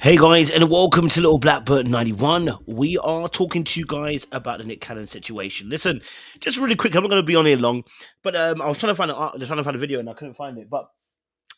Hey guys, and welcome to Little Blackbird 91. We are talking to you guys about the Nick Cannon situation. Listen, just really quick, I'm not going to be on here long, but I was trying to find a video and I couldn't find it. But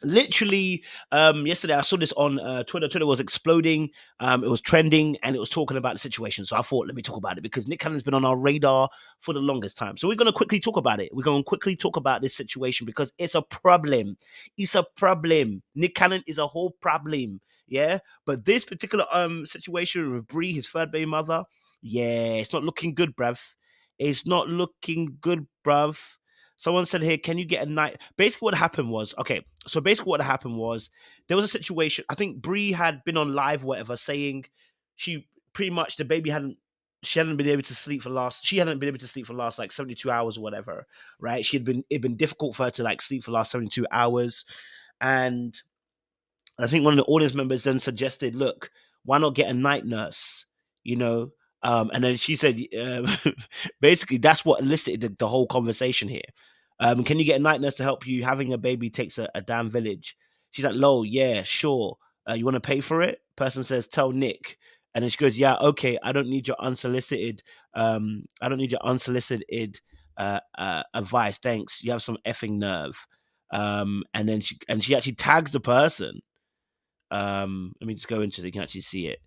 literally, yesterday I saw this on Twitter. Twitter was exploding. It was trending, and it was talking about the situation. So I thought, let me talk about it because Nick Cannon's been on our radar for the longest time. So we're going to quickly talk about it. We're going to quickly talk about this situation because it's a problem. It's a problem. Nick Cannon is a whole problem. Yeah, but this particular situation with Brie, his third baby mother, yeah, it's not looking good, bruv. It's not looking good, bruv. Someone said here, can you get a night? Basically, what happened was, okay, so basically what happened was there was a situation. I think Brie had been on live, or whatever, saying she pretty much the baby hadn't she hadn't been able to sleep for last she hadn't been able to sleep for last like 72 hours or whatever, right? It'd been difficult for her to like sleep for last 72 hours. And I think one of the audience members then suggested, look, why not get a night nurse? You know, and then she said, basically, that's what elicited the whole conversation here. Can you get a night nurse to help you? Having a baby takes a damn village. She's like, Lol, yeah, sure. You want to pay for it? Person says, tell Nick. And then she goes, yeah, okay. I don't need your unsolicited. I don't need your unsolicited advice. Thanks. You have some effing nerve. And then she actually tags the person. Let me just go into it so you can actually see it.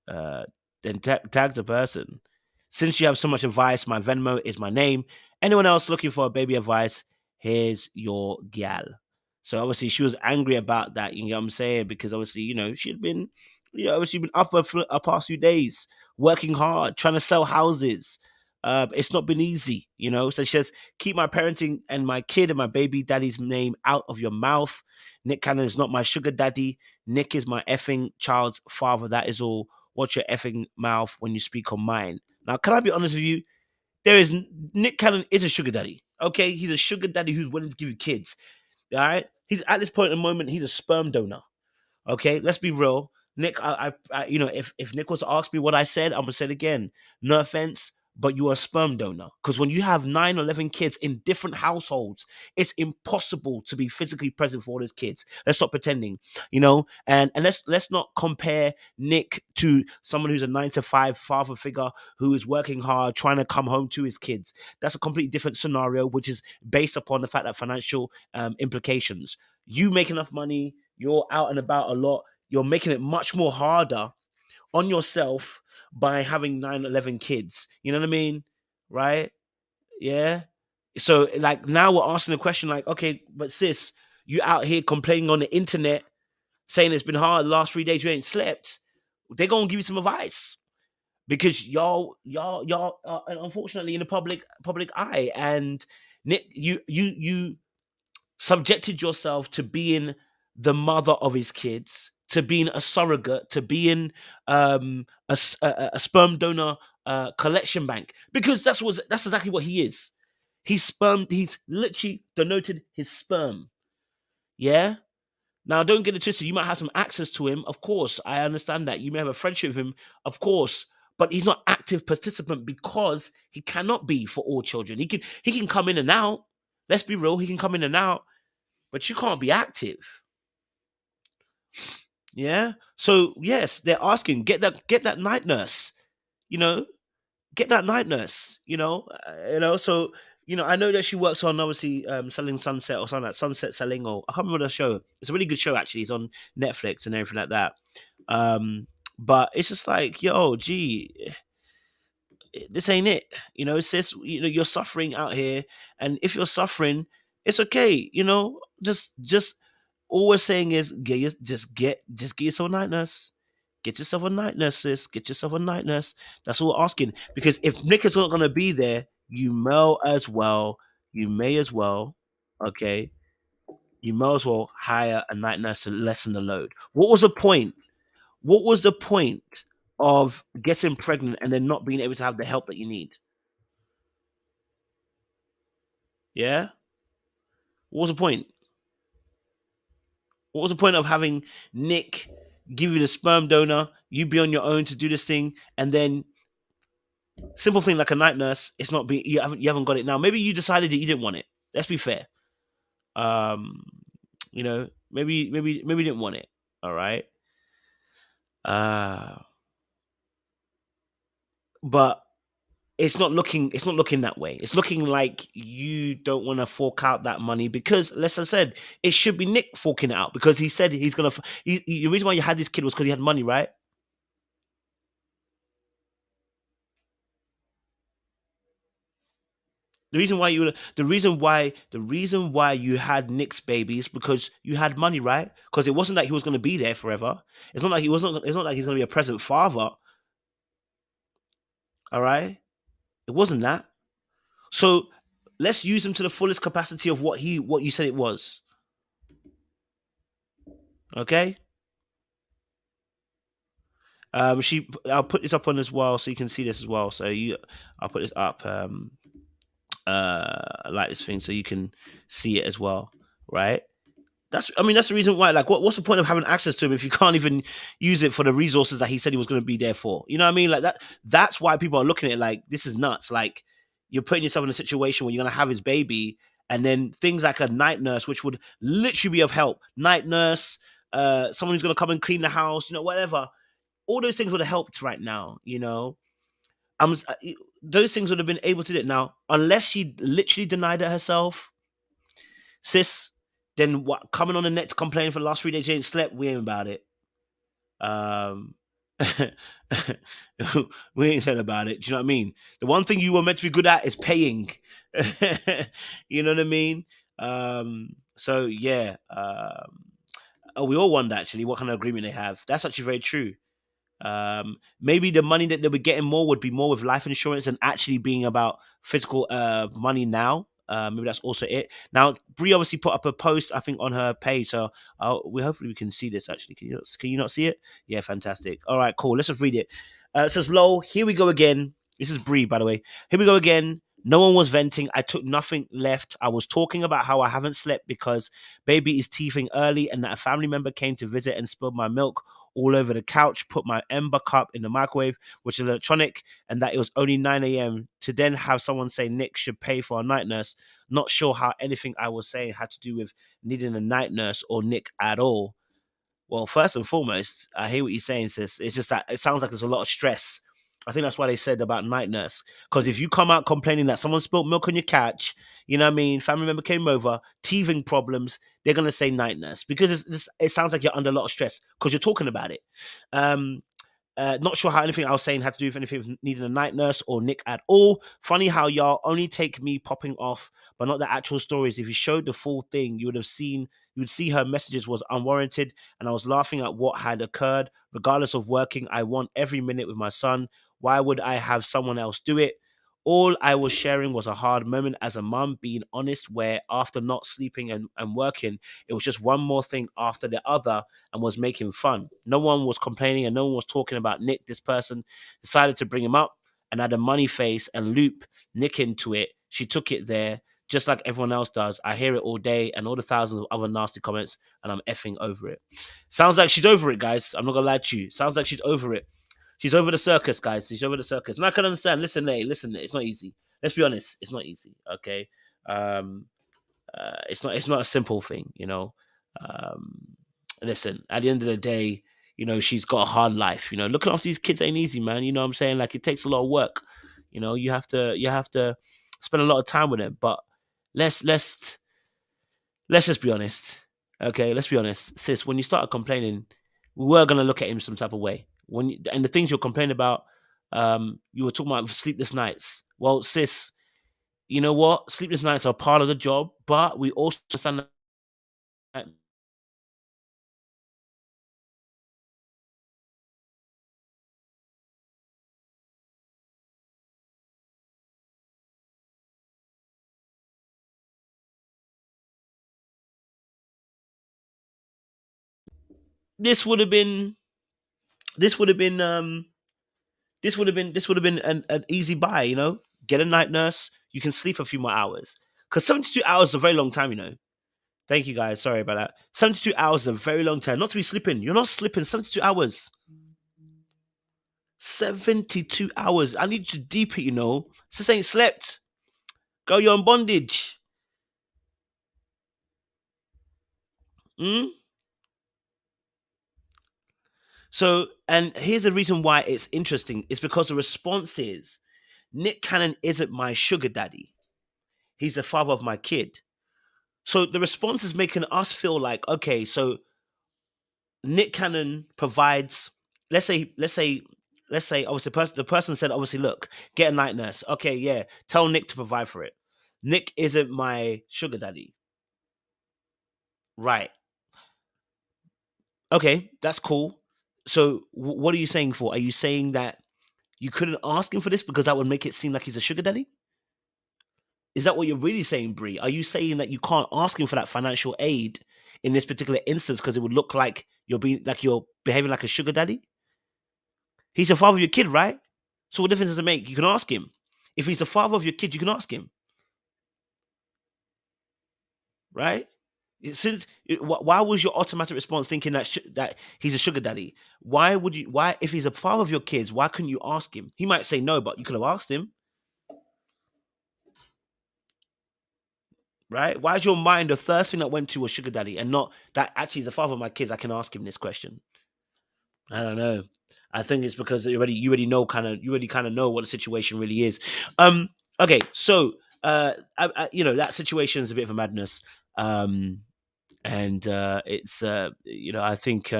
Uh, then tag the person. Since you have so much advice, my Venmo is my name. Anyone else looking for a baby advice, here's your gal. So obviously she was angry about that, you know what I'm saying? Because obviously, she had been, obviously been up for a past few days, working hard, trying to sell houses. It's not been easy, So she says, keep my parenting and my kid and my baby daddy's name out of your mouth. Nick Cannon is not my sugar daddy. Nick is my effing child's father. That is all. Watch your effing mouth when you speak on mine. Now, can I be honest with you? Nick Cannon is a sugar daddy. Okay, he's a sugar daddy who's willing to give you kids. All right, he's at this point in the moment, he's a sperm donor. Okay, let's be real. Nick, if Nick was to ask me what I said, I'm gonna say it again. No offense, but you are a sperm donor. Because when you have 9 or 11 kids in different households, it's impossible to be physically present for all those kids. Let's stop pretending, and let's not compare Nick to someone who's a 9 to 5 father figure who is working hard, trying to come home to his kids. That's a completely different scenario, which is based upon the fact that financial implications. You make enough money, you're out and about a lot, you're making it much more harder on yourself by having 9, 11 kids. You know what I mean? Right? Yeah. So like now we're asking the question like, okay, but sis, you out here complaining on the internet, saying it's been hard the last 3 days, you ain't slept. They're gonna give you some advice because y'all are unfortunately in the public eye, and Nick, you subjected yourself to being the mother of his kids, to being a surrogate, to being a sperm donor collection bank, because that's exactly what he is. He's sperm. He's literally denoted his sperm. Yeah. Now, don't get it twisted. You might have some access to him. Of course, I understand that. You may have a friendship with him. Of course, but he's not active participant because he cannot be for all children. He can come in and out. Let's be real. He can come in and out, but you can't be active. Yeah. So yes, they're asking get that night nurse. You know, get that night nurse. So I know that she works on obviously selling Sunset or something like Sunset Selling, or I can't remember the show. It's a really good show actually. It's on Netflix and everything like that. But it's just like, yo, gee, this ain't it. Sis, you're suffering out here, and if you're suffering, it's okay. Just all we're saying is just get yourself a night nurse. Get yourself a night nurse, sis. Get yourself a night nurse. That's all we're asking. Because if Nick is not gonna be there, you may as well, okay, you may as well hire a night nurse to lessen the load. What was the point? What was the point of getting pregnant and then not being able to have the help that you need? Yeah? What was the point? What was the point of having Nick give you the sperm donor, you be on your own to do this thing, and then simple thing like a night nurse, it's not being you haven't got it now. Maybe you decided that you didn't want it. Let's be fair. Maybe you didn't want it. All right. Uh, but it's not looking that way. It's looking like you don't want to fork out that money because, as I said, it should be Nick forking it out because he said he's gonna. The reason why you had this kid was because he had money, right? The reason why you had Nick's babies because you had money, right? Because it wasn't like he was gonna be there forever. It's not like he's gonna be a present father. All right, it wasn't that. So let's use him to the fullest capacity of what you said it was. Okay. I'll put this up on as well so you can see this as well. I'll put this up. Like this thing so you can see it as well, right? That's the reason why. Like, what's the point of having access to him if you can't even use it for the resources that he said he was going to be there for? You know what I mean? Like that. That's why people are looking at it like this is nuts. Like you're putting yourself in a situation where you're going to have his baby, and then things like a night nurse, which would literally be of help. Night nurse, someone who's going to come and clean the house, whatever. All those things would have helped right now. I'm s- those things would have been able to do it now, unless she literally denied it herself, sis. Then what? Coming on the net to complain for the last 3 days, she ain't slept. We ain't about it. Um, we ain't said about it. Do you know what I mean? The one thing you were meant to be good at is paying. You know what I mean? So yeah. Oh, we all wonder actually what kind of agreement they have. That's actually very true. Maybe the money that they were getting more would be more with life insurance and actually being about physical money now. Maybe that's also it. Now, Brie obviously put up a post, I think, on her page. So we hopefully we can see this actually. Can you not see it? Yeah, fantastic. All right, cool. Let's just read it. It says, "Lol, here we go again." This is Brie, by the way. Here we go again. No one was venting. I took nothing left. I was talking about how I haven't slept because baby is teething early and that a family member came to visit and spilled my milk all over the couch, put my Ember cup in the microwave, which is electronic, and that it was only 9 a.m. To then have someone say Nick should pay for a night nurse. Not sure how anything I was saying had to do with needing a night nurse or Nick at all. Well, first and foremost, I hear what you're saying, sis. It's just that it sounds like there's a lot of stress. I think that's why they said about night nurse. Because if you come out complaining that someone spilled milk on your couch, you know what I mean, family member came over, teething problems, they're gonna say night nurse because it sounds like you're under a lot of stress because you're talking about it. Um, not sure how anything I was saying had to do with anything with needing a night nurse or Nick at all. Funny how y'all only take me popping off, but not the actual stories. If you showed the full thing, you would see her messages was unwarranted, and I was laughing at what had occurred. Regardless of working, I want every minute with my son. Why would I have someone else do it? All I was sharing was a hard moment as a mum, being honest, where after not sleeping and working, it was just one more thing after the other and was making fun. No one was complaining and no one was talking about Nick. This person decided to bring him up and add a money face and loop Nick into it. She took it there just like everyone else does. I hear it all day and all the thousands of other nasty comments, and I'm effing over it. Sounds like she's over it, guys. I'm not gonna lie to you. Sounds like she's over it. She's over the circus, guys. She's over the circus. And I can understand. Listen, hey, listen, it's not easy. Let's be honest, it's not easy. Okay. Um, it's not a simple thing. Um, listen, at the end of the day, she's got a hard life. Looking after these kids ain't easy, man. You know what I'm saying? Like it takes a lot of work. You have to spend a lot of time with them. But let's just be honest. Okay, let's be honest, sis. When you started complaining, we were gonna look at him some type of way. And the things you're complaining about, you were talking about sleepless nights. Well, sis, you know what? Sleepless nights are part of the job, but we also understand that this would have been this would have been this would have been an easy buy. Get a night nurse. You can sleep a few more hours because 72 hours is a very long time. Thank you guys. Sorry about that. 72 hours is a very long time. Not to be sleeping. You're not sleeping 72 hours. 72 hours. I need you to deep it. Sis ain't slept. Girl, you're on bondage. Mm? So, and here's the reason why it's interesting. It's because the response is Nick Cannon isn't my sugar daddy. He's the father of my kid. So the response is making us feel like, okay, so Nick Cannon provides, let's say, obviously, the person said, obviously, look, get a night nurse. Okay, yeah, tell Nick to provide for it. Nick isn't my sugar daddy. Right. Okay, that's cool. So what are you saying for? Are you saying that you couldn't ask him for this because that would make it seem like he's a sugar daddy? Is that what you're really saying, Brie? Are you saying that you can't ask him for that financial aid in this particular instance because it would look like you're behaving like a sugar daddy? He's the father of your kid, right? So what difference does it make? You can ask him. If he's the father of your kid, you can ask him, right? Why was your automatic response thinking that that he's a sugar daddy? Why would you? Why, if he's a father of your kids, why couldn't you ask him? He might say no, but you could have asked him, right? Why is your mind the first thing that went to a sugar daddy and not that actually he's the father of my kids? I can ask him this question. I don't know. I think it's because you already know kind of know what the situation really is. Okay, so that situation is a bit of a madness. And it's I think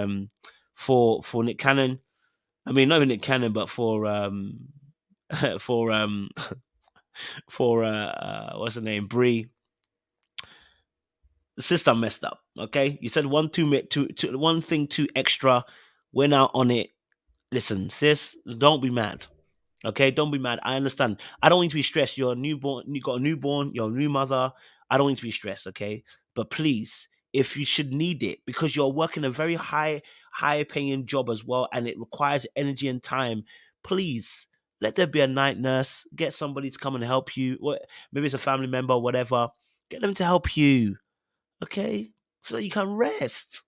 for Nick Cannon, I mean not even Nick Cannon, but for for for what's the name, Brie, the system messed up. Okay, you said one thing too extra, went out on it. Listen, sis, don't be mad. Okay, don't be mad. I understand. I don't want you to be stressed. You're a newborn. You got a newborn. You're a new mother. I don't want you to be stressed. Okay, but please, if you should need it, because you're working a very high paying job as well, and it requires energy and time, please let there be a night nurse. Get somebody to come and help you. What? Maybe it's a family member, or whatever. Get them to help you. Okay, so that you can rest.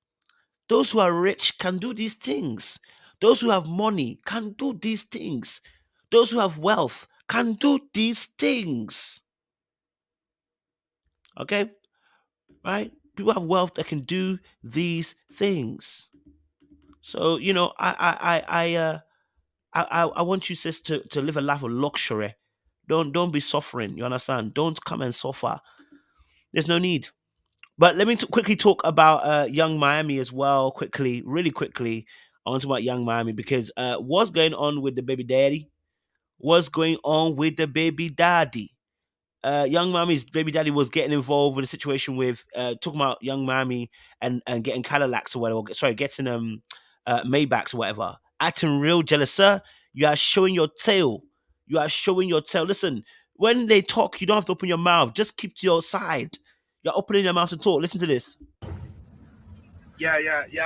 Those who are rich can do these things. Those who have money can do these things. Those who have wealth can do these things. Okay? Right? People have wealth that can do these things. So, I want you, sis, to live a life of luxury. Don't be suffering. You understand? Don't come and suffer. There's no need. But let me quickly talk about Young Miami as well. Quickly, really quickly. I want to talk about Young Miami because what's going on with the baby daddy? What's going on with the baby daddy? Young Miami's baby daddy was getting involved with a situation with talking about Young Miami and getting Cadillacs or whatever. Sorry, getting Maybachs or whatever. Acting real jealous, sir. You are showing your tail. You are showing your tail. Listen, when they talk, you don't have to open your mouth. Just keep to your side. You're opening your mouth to talk. Listen to this. Yeah,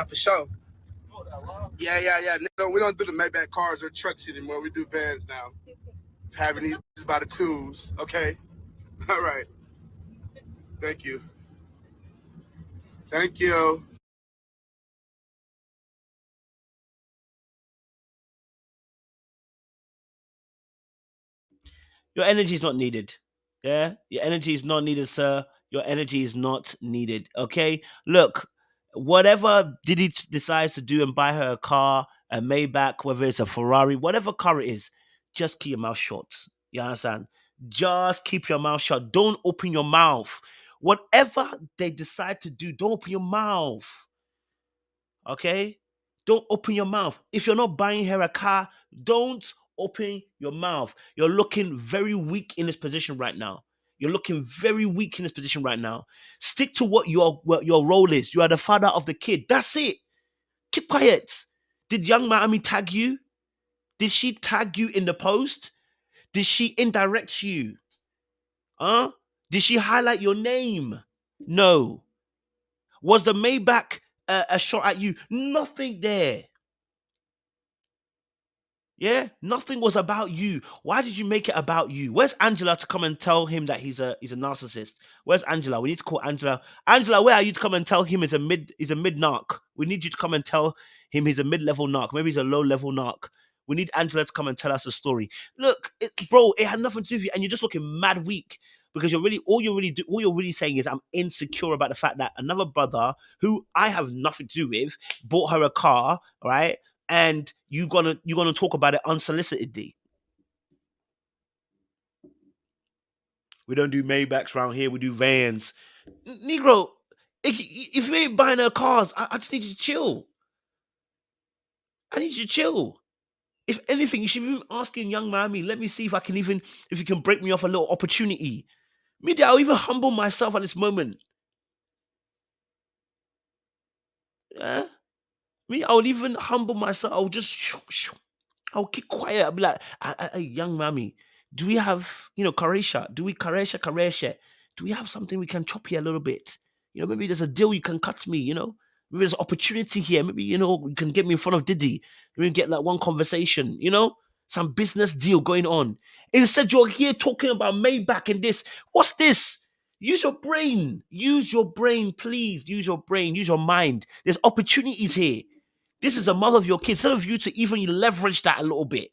for sure. Yeah. No, we don't do the Maybach cars or trucks anymore. We do vans now. Having these by the twos. Okay. All right. Thank you. Thank you. Your energy is not needed. Yeah, your energy is not needed, sir. Your energy is not needed. Okay, look, whatever Diddy decides to do and buy her a car, a Maybach, whether it's a Ferrari, whatever car it is, just keep your mouth shut. You understand? Just keep your mouth shut. Don't open your mouth. Whatever they decide to do, don't open your mouth. Okay? Don't open your mouth. If you're not buying her a car, don't open your mouth. You're looking very weak in this position right now. You're looking very weak in this position right now. Stick to what your role is. You are the father of the kid. That's it. Keep quiet. Did Young Miami tag you? Did she tag you in the post? Did she indirect you? Huh? Did she highlight your name? No. Was the Maybach a shot at you? Nothing there. Yeah, nothing was about you. Why did you make it about you? Where's Angela to come and tell him that he's a narcissist? Where's Angela? We need to call Angela. Angela, where are you to come and tell him he's a mid narc? We need you to come and tell him he's a mid-level narc. Maybe he's a low-level narc. We need Angela to come and tell us a story. Look, bro, it had nothing to do with you, and you're just looking mad weak because all you're really saying is I'm insecure about the fact that another brother who I have nothing to do with bought her a car, right? and you're gonna talk about it unsolicitedly. We don't do Maybachs around here. We do vans. Negro, if you ain't buying her cars, I just need you to chill. I need you to chill. If anything, you should be asking young Miami, let me see if I can even, if you can break me off a little opportunity. Maybe I'll even humble myself at this moment. Yeah? Me, I'll even humble myself. I'll just, I'll keep quiet. I'll be like, young mommy, do we have, Karesha? Do we Karesha? Do we have something we can chop here a little bit? Maybe there's a deal you can cut me, Maybe there's opportunity here. Maybe, you can get me in front of Diddy. Maybe get like one conversation, some business deal going on. Instead, you're here talking about Maybach and this. What's this? Use your brain. Use your brain, please. Use your brain. Use your mind. There's opportunities here. This is the mother of your kids. Instead of you to even leverage that a little bit.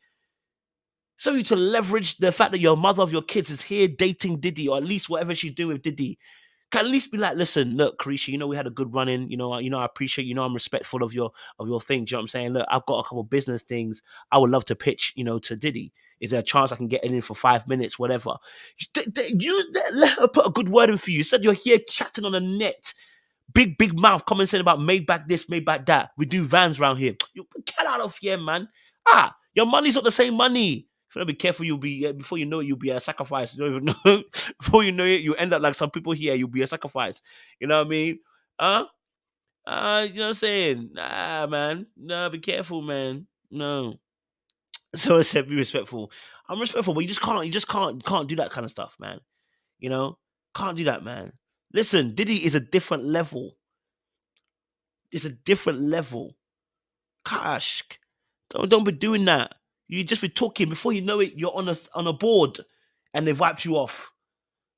So you to leverage the fact that your mother of your kids is here dating Diddy, or at least whatever she's doing with Diddy. Can at least be like, listen, look, Carisha, we had a good run in. I appreciate, I'm respectful of your thing. Do you know what I'm saying? Look, I've got a couple of business things I would love to pitch, to Diddy. Is there a chance I can get in for 5 minutes, whatever? Let her put a good word in for you. You said you're here chatting on the net. Big mouth coming saying about Maybach this, Maybach that. We do vans around here. You get out of here, man. Your money's not the same money. If you don't be careful, you'll be before you know it, you'll be a sacrifice. You don't even know. Before you know it, you end up like some people here. You'll be a sacrifice. You know what I mean? You know what I'm saying? Nah, man. No, be careful, man. No. So I said, be respectful. I'm respectful, but you just can't do that kind of stuff, man. You know, can't do that, man. Listen, Diddy is a different level. It's a different level. Gosh, don't be doing that. You just be talking before you know it. You're on a board, and they've wiped you off.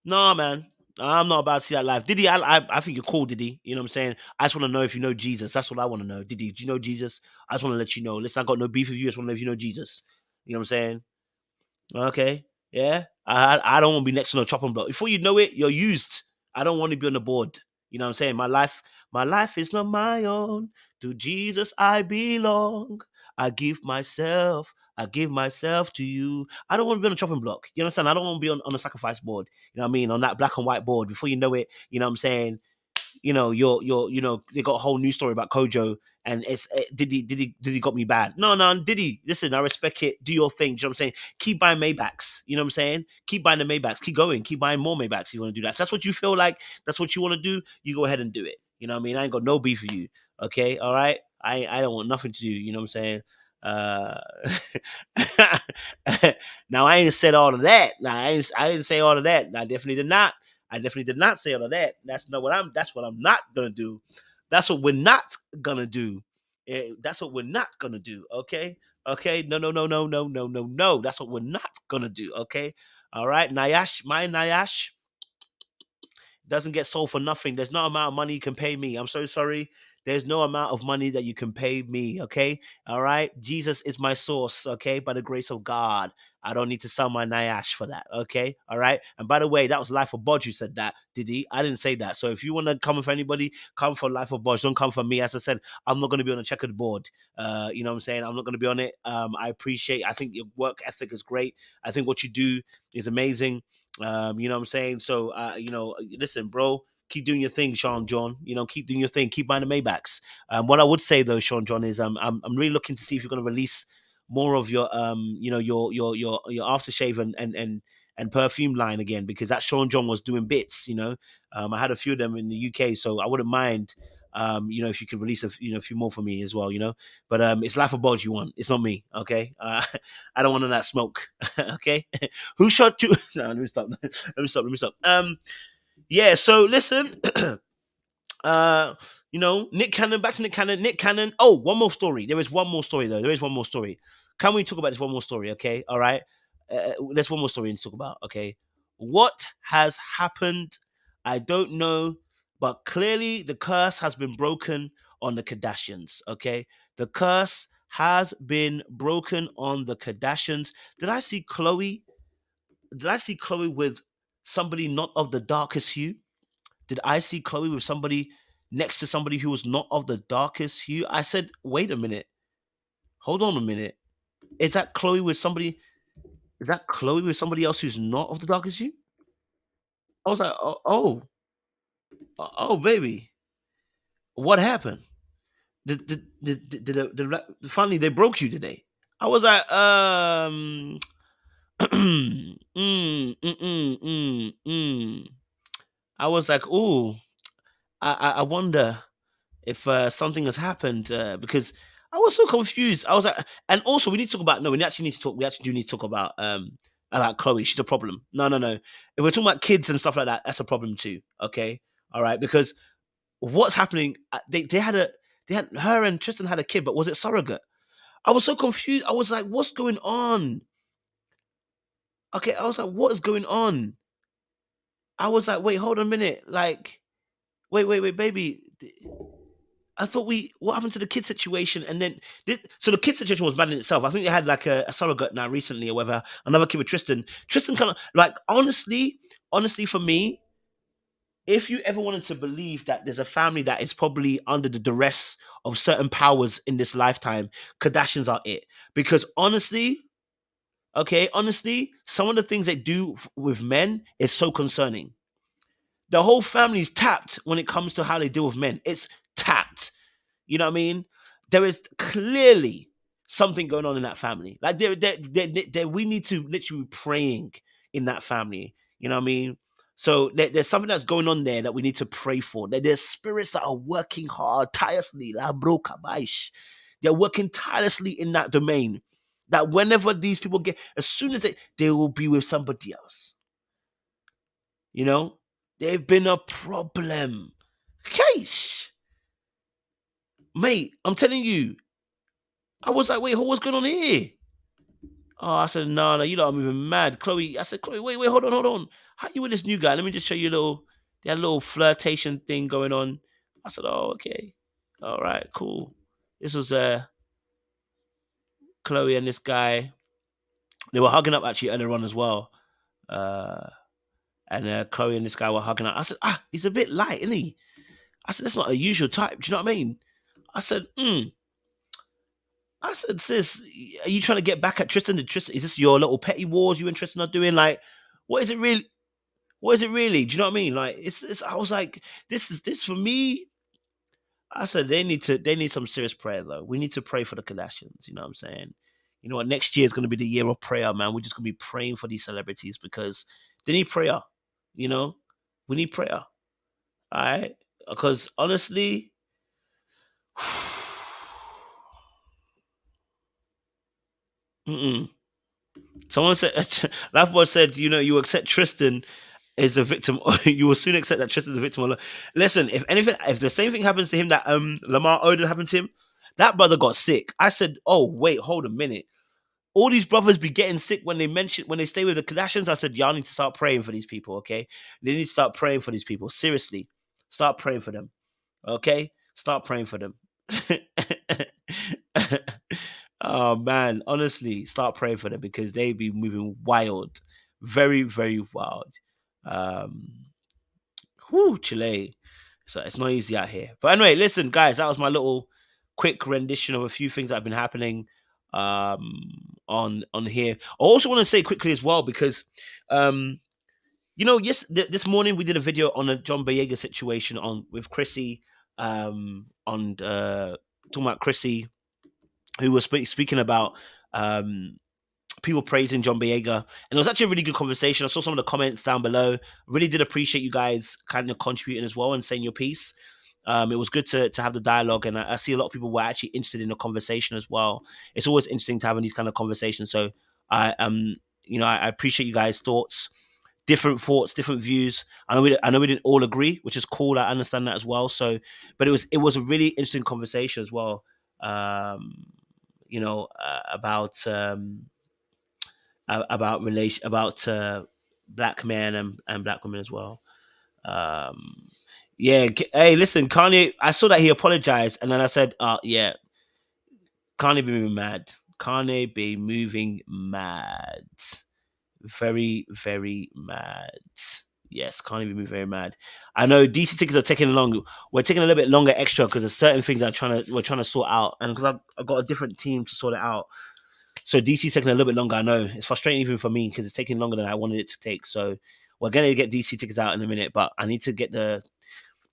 Nah, man. I'm not about to see that life. Diddy, I think you're cool, Diddy. You know what I'm saying? I just want to know if you know Jesus. That's what I want to know. Diddy, do you know Jesus? I just want to let you know. Listen, I got no beef with you. I just want to know if you know Jesus. You know what I'm saying? Okay. Yeah. I don't want to be next to no chopping block. Before you know it, you're used. I don't want to be on the board. You know what I'm saying? My life is not my own. To Jesus I belong. I give myself to you. I don't want to be on a chopping block. You understand? I don't want to be on a sacrifice board. You know what I mean? On that black and white board. Before you know it, you know what I'm saying? They got a whole news story about Kojo, and did he got me bad? No, did he? Listen, I respect it. Do your thing. Do you know what I'm saying? Keep buying Maybachs. You know what I'm saying? Keep buying the Maybachs. Keep going. Keep buying more Maybachs. If you want to do that. If that's what you feel like, that's what you want to do. You go ahead and do it. You know what I mean? I ain't got no beef with you. Okay, all right. I don't want nothing to do. You know what I'm saying? Uh, now I ain't said all of that. Now I didn't say all of that. I definitely did not. I definitely did not say all of that. That's what I'm not gonna do. That's what we're not gonna do. That's what we're not gonna do. Okay. Okay. No. That's what we're not gonna do. Okay. All right. Nayash doesn't get sold for nothing. There's no amount of money you can pay me. I'm so sorry. There's no amount of money that you can pay me. Okay. All right. Jesus is my source. Okay. By the grace of God. I don't need to sell my Nyash for that. Okay. All right. And by the way, that was Life of Bodge who said that. Did he? I didn't say that. So if you want to come for anybody, come for Life of Bodge. Don't come for me. As I said, I'm not going to be on a checkered board. You know what I'm saying? I'm not going to be on it. I think your work ethic is great. I think what you do is amazing. You know what I'm saying? So, listen, bro, keep doing your thing, Sean John. Keep doing your thing. Keep buying the Maybachs. What I would say though, Sean John, is I'm really looking to see if you're going to release more of your your aftershave and perfume line again, because that Sean John was doing bits. I had a few of them in the UK, so I wouldn't mind. If you could release a few more for me as well, but it's Life of Bodge you want. It's not me, okay? I don't want none of that smoke, okay? Who shot you? No, let me stop. Let me stop. Yeah. So listen, Nick Cannon. Back to Nick Cannon. Nick Cannon. Oh, one more story. There is one more story though. There is one more story. Can we talk about this one more story? Okay. All right. There's one more story to talk about. Okay. What has happened? I don't know, but clearly the curse has been broken on the Kardashians. Okay. The curse has been broken on the Kardashians. Did I see Chloe? Did I see Chloe with somebody not of the darkest hue? Did I see Chloe with somebody next to somebody who was not of the darkest hue? I said, wait a minute. hold on a minute. Is that Chloe with somebody? Is that Chloe with somebody else who's not of the dark as you? I was like, oh, baby, what happened? Finally they broke you today. I was like, I was like, oh, I wonder if something has happened because I was so confused. I was like, and also we need to talk about no, we actually need to talk. We actually do need to talk about Chloe. She's a problem. No, no, no. If we're talking about kids and stuff like that, that's a problem too. Okay, all right, because what's happening? They had her and Tristan had a kid, but was it surrogate? I was so confused. I was like, what's going on? Okay, I was like, what is going on? I was like, wait, hold on a minute. Like, wait, baby. I thought what happened to the kid situation? And then, so the kid situation was bad in itself. I think they had like a surrogate now recently or whatever, another kid with Tristan. Tristan kind of like, honestly, for me, if you ever wanted to believe that there's a family that is probably under the duress of certain powers in this lifetime, Kardashians are it. Because honestly, okay, honestly, some of the things they do with men is so concerning. The whole family's tapped when it comes to how they deal with men. It's tapped. You know what I mean? There is clearly something going on in that family. Like we need to literally be praying in that family. You know what I mean? So there's something that's going on there that we need to pray for. There's spirits that are working hard, tirelessly. La bro kabaish. They're working tirelessly in that domain. That whenever these people get, as soon as they will be with somebody else. You know, they've been a problem. Case, mate. I'm telling you, I was like, wait, what's going on here? Oh, I said, no, you lot are moving mad. Chloe, I said, Chloe, wait, hold on. How you with this new guy? Let me just show you they had a little flirtation thing going on. I said, oh, okay. All right, cool. This was Chloe and this guy. They were hugging up actually earlier on as well. Uh, and Chloe and this guy were hugging up. I said, he's a bit light, isn't he? I said, that's not a usual type. Do you know what I mean? I said, I said, sis, are you trying to get back at Tristan? Is this your little petty wars you and Tristan are doing? Like, what is it really? What is it really? Do you know what I mean? Like, it's I was like, this for me. I said they need some serious prayer though. We need to pray for the Kardashians. You know what I'm saying? You know what? Next year is going to be the year of prayer, man. We're just going to be praying for these celebrities because they need prayer. You know, we need prayer. All right, because honestly, someone said, Lifeboy said, you know, you accept Tristan is a victim, or you will soon accept that Tristan's a victim. Listen, if anything, if the same thing happens to him that Lamar Odom happened to him, that brother got sick. I said, oh wait, hold a minute. All these brothers be getting sick when they stay with the Kardashians. I said, y'all need to start praying for these people, okay? They need to start praying for these people. Seriously, start praying for them, okay? Start praying for them. Oh man, honestly, start praying for them because they be moving wild, very, very wild. Um, Chile. So it's not easy out here. But anyway, listen, guys, that was my little quick rendition of a few things that have been happening on here. I also want to say quickly as well because you know, yes, this morning we did a video on a John Boyega situation on with Chrissy on talking about Chrissy who was speaking about people praising John Boyega, and it was actually a really good conversation. I saw some of the comments down below. Really did appreciate you guys kind of contributing as well and saying your piece. It was good to have the dialogue, and I see a lot of people were actually interested in the conversation as well. It's always interesting to having these kind of conversations. So I appreciate you guys' different thoughts, different views. I know we didn't all agree, which is cool. I understand that as well. So, but it was a really interesting conversation as well. About relation about black men and black women as well. Um, yeah. Hey, listen, Kanye. I saw that he apologized, and then I said, yeah, Kanye be moving mad. Kanye be moving mad. Very, very mad. Yes, can't even be very mad. I know DC tickets are taking long. We're taking a little bit longer extra because there's certain things that we're trying to sort out, and because I've got a different team to sort it out. So DC's taking a little bit longer. I know it's frustrating even for me because it's taking longer than I wanted it to take. So we're gonna get DC tickets out in a minute, but I need to get the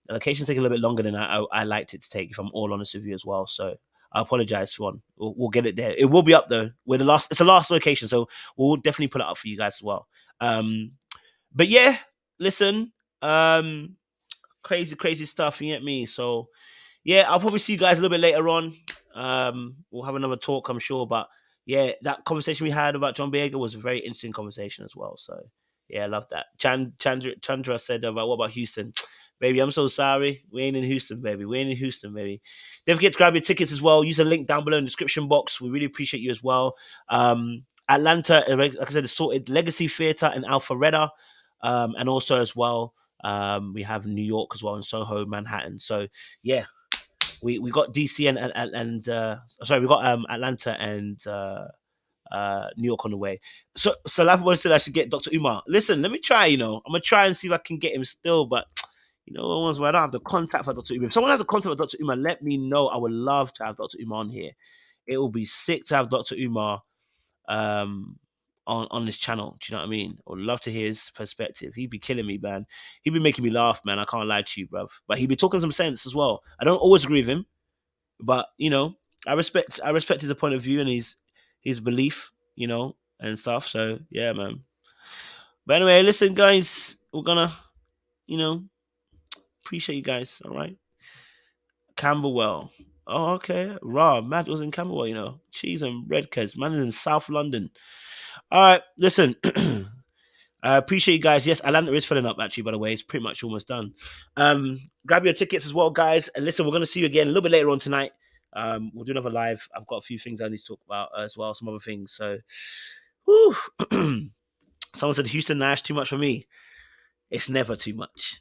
location taking a little bit longer than I liked it to take. If I'm all honest with you as well, so I apologize for one. We'll get it there. It will be up though. We're the last. It's the last location, so we'll definitely put it up for you guys as well. But yeah, listen, crazy stuff. You get me? So yeah, I'll probably see you guys a little bit later on. We'll have another talk, I'm sure. But yeah, that conversation we had about John Boyega was a very interesting conversation as well. So yeah, I love that. Chandra said about what about Houston? Baby, I'm so sorry. We ain't in Houston, baby. We ain't in Houston, baby. Don't forget to grab your tickets as well. Use the link down below in the description box. We really appreciate you as well. Atlanta, like I said, is sorted. Legacy Theatre and Alpharetta. And also as well, we have New York as well in Soho, Manhattan. So yeah, we got DC and sorry, we got Atlanta and New York on the way. So Laf wanted said I should get Dr. Umar. Listen, let me try. I'm gonna try and see if I can get him still, but ones where I don't have the contact for Dr. Umar. If someone has a contact with Dr. Umar, let me know. I would love to have Dr. Umar on here. It will be sick to have Dr. Umar on this channel. Do you know what I mean? I would love to hear his perspective. He'd be killing me, man. He'd be making me laugh, man. I can't lie to you, bruv. But he'd be talking some sense as well. I don't always agree with him, but I respect his point of view and his belief, and stuff. So yeah, man. But anyway, listen, guys, we're gonna, appreciate you guys. All right, Camberwell. Oh, okay. Raw. Matt was in Camberwell, Cheese and Redcas. Man is in South London. All right, listen. I appreciate you guys. Yes, Atlanta is filling up, actually, by the way. It's pretty much almost done. Grab your tickets as well, guys. And listen, we're going to see you again a little bit later on tonight. We'll do another live. I've got a few things I need to talk about as well, some other things. So, whew. Someone said Houston Nash too much for me. It's never too much.